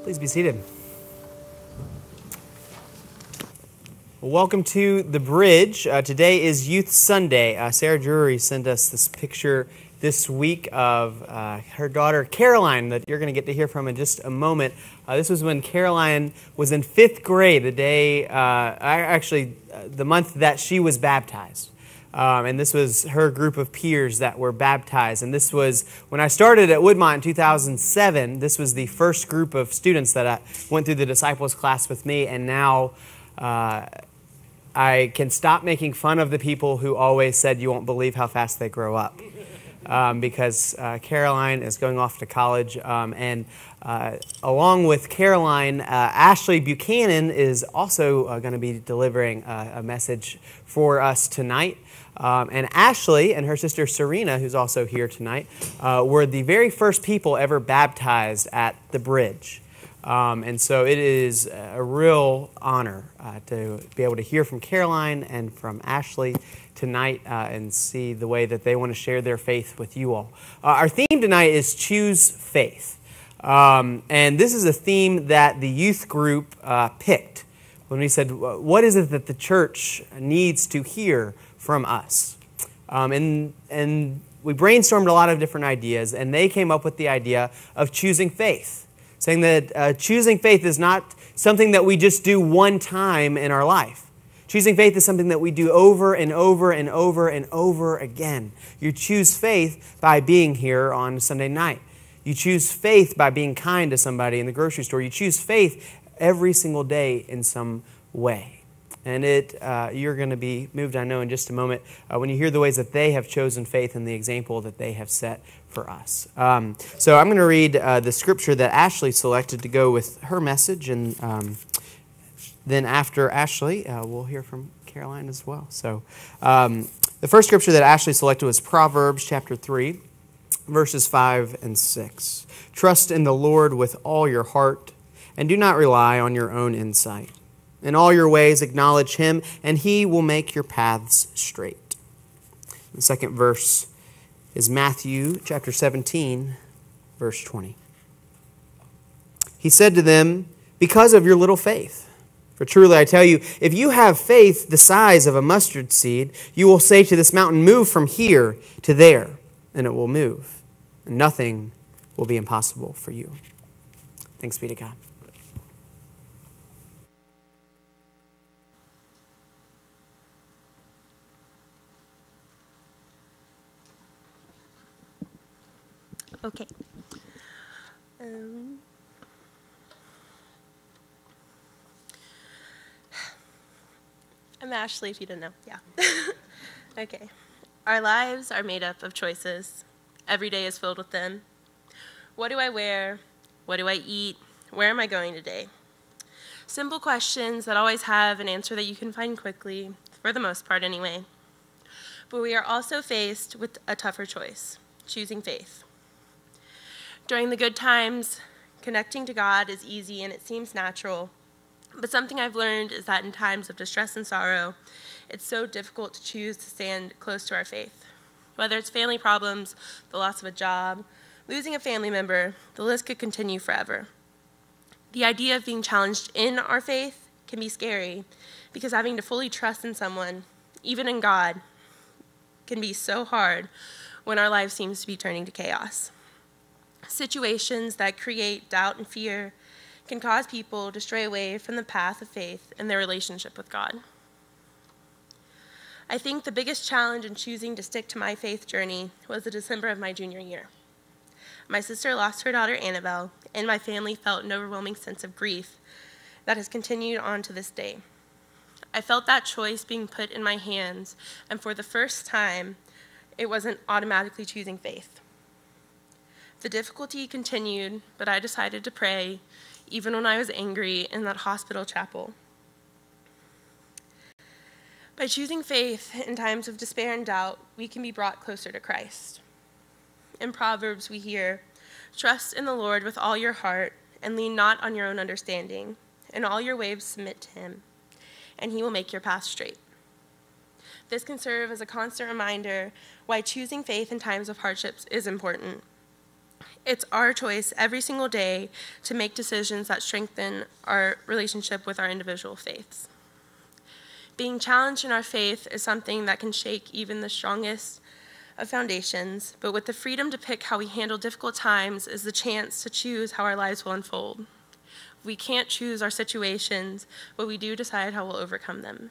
Please be seated. Welcome to the Bridge. Today is Youth Sunday. Sarah Drury sent us this picture this week of her daughter Caroline that you're going to get to hear from in just a moment. This was when Caroline was in 5th grade, the day, the month that she was baptized. And this was her group of peers that were baptized. And this was, when I started at Woodmont in 2007, this was the first group of students that went through the disciples class with me. And now I can stop making fun of the people who always said you won't believe how fast they grow up. Because Caroline is going off to college. And along with Caroline, Ashley Buchanan is also going to be delivering a message for us tonight. And Ashley and her sister Serena, who's also here tonight, were the very first people ever baptized at the Bridge. And so it is a real honor to be able to hear from Caroline and from Ashley tonight and see the way that they want to share their faith with you all. Our theme tonight is Choose Faith. And this is a theme that the youth group picked when we said, what is it that the church needs to hear from us? And we brainstormed a lot of different ideas, and they came up with the idea of choosing faith, saying that choosing faith is not something that we just do one time in our life. Choosing faith is something that we do over and over and over and over again. You choose faith by being here on Sunday night. You choose faith by being kind to somebody in the grocery store. You choose faith every single day in some way. And you're going to be moved, I know, in just a moment when you hear the ways that they have chosen faith and the example that they have set for us. So I'm going to read the scripture that Ashley selected to go with her message, and then after Ashley, we'll hear from Caroline as well. So the first scripture that Ashley selected was Proverbs chapter 3, verses 5 and 6. Trust in the Lord with all your heart, and do not rely on your own insight. In all your ways acknowledge him, and he will make your paths straight. The second verse is Matthew chapter 17, verse 20. He said to them, because of your little faith. For truly I tell you, if you have faith the size of a mustard seed, you will say to this mountain, move from here to there, and it will move. And nothing will be impossible for you. Thanks be to God. Okay. I'm Ashley, if you didn't know. Yeah. Okay. Our lives are made up of choices. Every day is filled with them. What do I wear? What do I eat? Where am I going today? Simple questions that always have an answer that you can find quickly, for the most part anyway. But we are also faced with a tougher choice, choosing faith. During the good times, connecting to God is easy and it seems natural. But something I've learned is that in times of distress and sorrow, it's so difficult to choose to stand close to our faith. Whether it's family problems, the loss of a job, losing a family member, the list could continue forever. The idea of being challenged in our faith can be scary because having to fully trust in someone, even in God, can be so hard when our life seems to be turning to chaos. Situations that create doubt and fear can cause people to stray away from the path of faith and their relationship with God. I think the biggest challenge in choosing to stick to my faith journey was the December of my junior year. My sister lost her daughter Annabelle, and my family felt an overwhelming sense of grief that has continued on to this day. I felt that choice being put in my hands, and for the first time, it wasn't automatically choosing faith. The difficulty continued, but I decided to pray, even when I was angry in that hospital chapel. By choosing faith in times of despair and doubt, we can be brought closer to Christ. In Proverbs, we hear, trust in the Lord with all your heart, and lean not on your own understanding. In all your ways submit to him, and he will make your path straight. This can serve as a constant reminder why choosing faith in times of hardships is important. It's our choice every single day to make decisions that strengthen our relationship with our individual faiths. Being challenged in our faith is something that can shake even the strongest of foundations, but with the freedom to pick how we handle difficult times is the chance to choose how our lives will unfold. We can't choose our situations, but we do decide how we'll overcome them.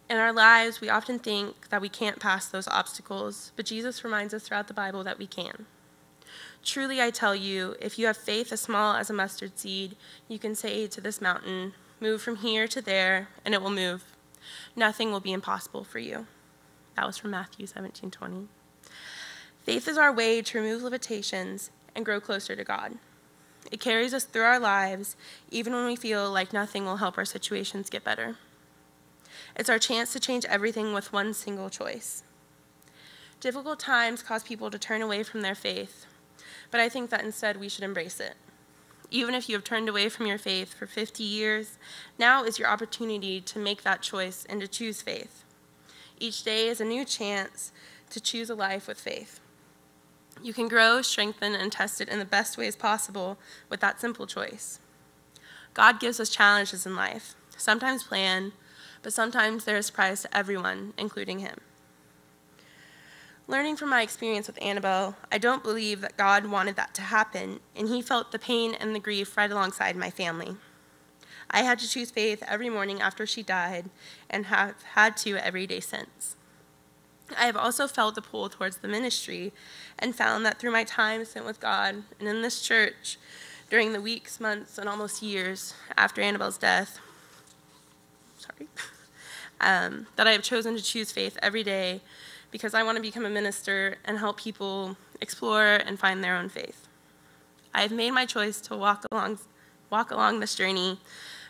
In our lives, we often think that we can't pass those obstacles, but Jesus reminds us throughout the Bible that we can. Truly, I tell you, if you have faith as small as a mustard seed, you can say to this mountain, "Move from here to there," and it will move. Nothing will be impossible for you. That was from Matthew 17:20. Faith is our way to remove limitations and grow closer to God. It carries us through our lives, even when we feel like nothing will help our situations get better. It's our chance to change everything with one single choice. Difficult times cause people to turn away from their faith, but I think that instead we should embrace it. Even if you have turned away from your faith for 50 years, now is your opportunity to make that choice and to choose faith. Each day is a new chance to choose a life with faith. You can grow, strengthen, and test it in the best ways possible with that simple choice. God gives us challenges in life, sometimes planned, but sometimes they're a surprise to everyone, including him. Learning from my experience with Annabelle, I don't believe that God wanted that to happen, and he felt the pain and the grief right alongside my family. I had to choose faith every morning after she died, and have had to every day since. I have also felt the pull towards the ministry, and found that through my time spent with God and in this church during the weeks, months, and almost years after Annabelle's death, that I have chosen to choose faith every day because I want to become a minister and help people explore and find their own faith. I have made my choice to walk along this journey,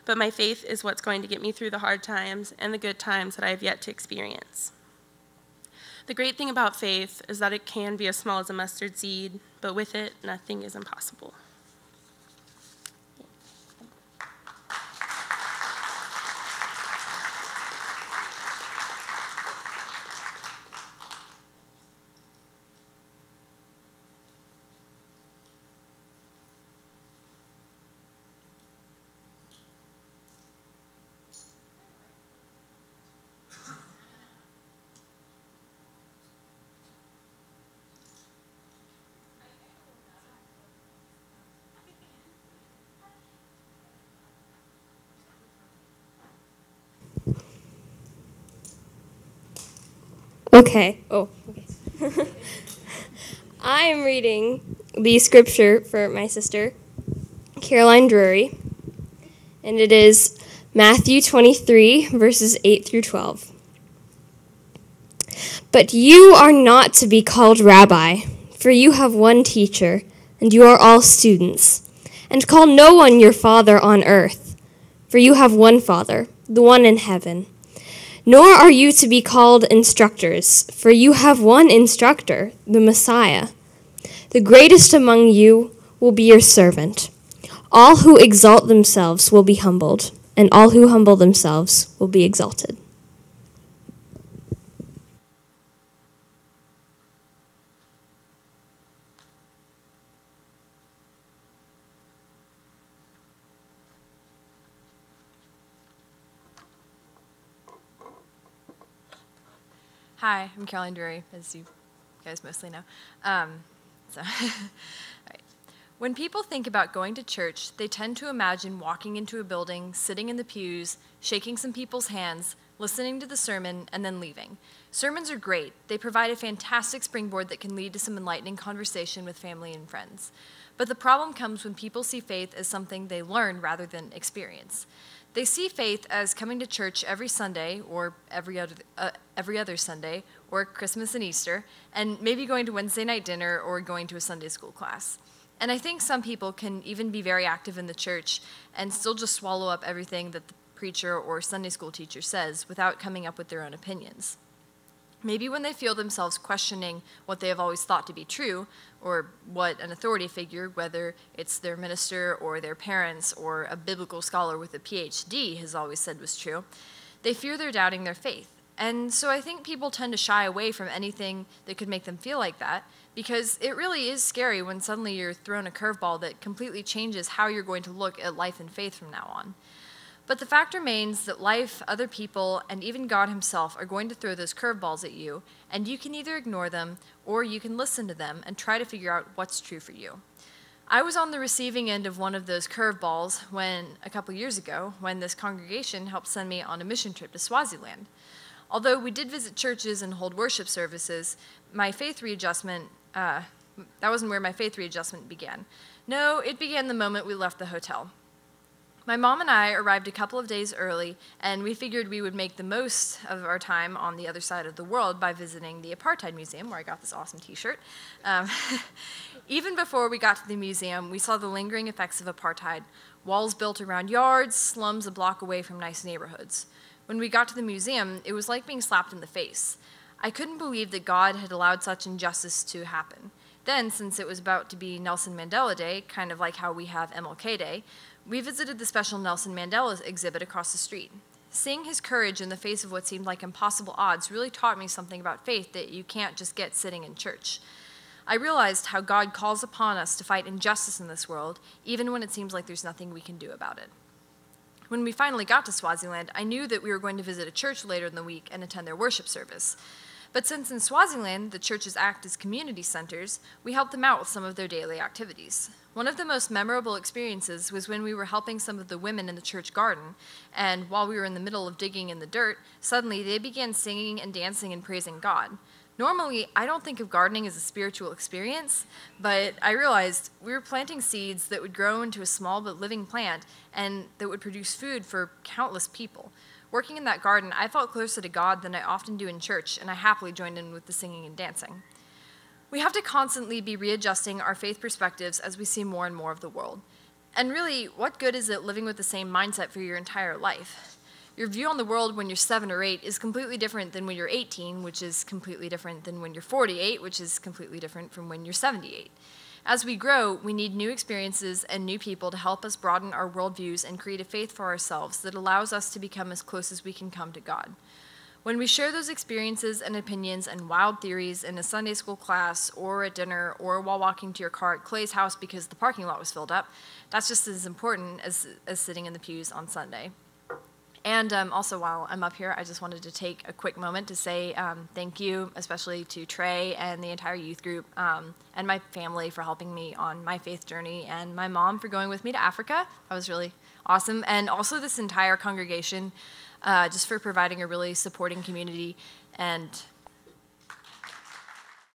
but my faith is what's going to get me through the hard times and the good times that I have yet to experience. The great thing about faith is that it can be as small as a mustard seed, but with it, nothing is impossible. Okay. I am reading the scripture for my sister, Caroline Drury, and it is Matthew 23, verses 8 through 12. But you are not to be called rabbi, for you have one teacher, and you are all students. And call no one your father on earth, for you have one Father, the one in heaven. Nor are you to be called instructors, for you have one instructor, the Messiah. The greatest among you will be your servant. All who exalt themselves will be humbled, and all who humble themselves will be exalted. Hi, I'm Caroline Drury, as you guys mostly know. All right. When people think about going to church, they tend to imagine walking into a building, sitting in the pews, shaking some people's hands, listening to the sermon, and then leaving. Sermons are great. They provide a fantastic springboard that can lead to some enlightening conversation with family and friends. But the problem comes when people see faith as something they learn rather than experience. They see faith as coming to church every Sunday or every other Sunday or Christmas and Easter, and maybe going to Wednesday night dinner or going to a Sunday school class. And I think some people can even be very active in the church and still just swallow up everything that the preacher or Sunday school teacher says without coming up with their own opinions. Maybe when they feel themselves questioning what they have always thought to be true, or what an authority figure, whether it's their minister or their parents or a biblical scholar with a PhD, has always said was true, they fear they're doubting their faith. And so I think people tend to shy away from anything that could make them feel like that, because it really is scary when suddenly you're thrown a curveball that completely changes how you're going to look at life and faith from now on. But the fact remains that life, other people, and even God himself are going to throw those curveballs at you, and you can either ignore them or you can listen to them and try to figure out what's true for you. I was on the receiving end of one of those curveballs when, a couple years ago, when this congregation helped send me on a mission trip to Swaziland. Although we did visit churches and hold worship services, my faith readjustment, that wasn't where my faith readjustment began. No, it began the moment we left the hotel. My mom and I arrived a couple of days early, and we figured we would make the most of our time on the other side of the world by visiting the Apartheid Museum, where I got this awesome t-shirt. Even before we got to the museum, we saw the lingering effects of apartheid, walls built around yards, slums a block away from nice neighborhoods. When we got to the museum, it was like being slapped in the face. I couldn't believe that God had allowed such injustice to happen. Then, since it was about to be Nelson Mandela Day, kind of like how we have MLK Day, we visited the special Nelson Mandela exhibit across the street. Seeing his courage in the face of what seemed like impossible odds really taught me something about faith that you can't just get sitting in church. I realized how God calls upon us to fight injustice in this world, even when it seems like there's nothing we can do about it. When we finally got to Swaziland, I knew that we were going to visit a church later in the week and attend their worship service. But since in Swaziland the churches act as community centers, we helped them out with some of their daily activities. One of the most memorable experiences was when we were helping some of the women in the church garden, and while we were in the middle of digging in the dirt, suddenly they began singing and dancing and praising God. Normally, I don't think of gardening as a spiritual experience, but I realized we were planting seeds that would grow into a small but living plant and that would produce food for countless people. Working in that garden, I felt closer to God than I often do in church, and I happily joined in with the singing and dancing. We have to constantly be readjusting our faith perspectives as we see more and more of the world. And really, what good is it living with the same mindset for your entire life? Your view on the world when you're 7 or 8 is completely different than when you're 18, which is completely different than when you're 48, which is completely different from when you're 78. As we grow, we need new experiences and new people to help us broaden our worldviews and create a faith for ourselves that allows us to become as close as we can come to God. When we share those experiences and opinions and wild theories in a Sunday school class or at dinner or while walking to your car at Clay's house because the parking lot was filled up, that's just as important as sitting in the pews on Sunday. And also, while I'm up here, I just wanted to take a quick moment to say thank you, especially to Trey and the entire youth group, and my family for helping me on my faith journey, and my mom for going with me to Africa. That was really awesome. And also this entire congregation, just for providing a really supporting community and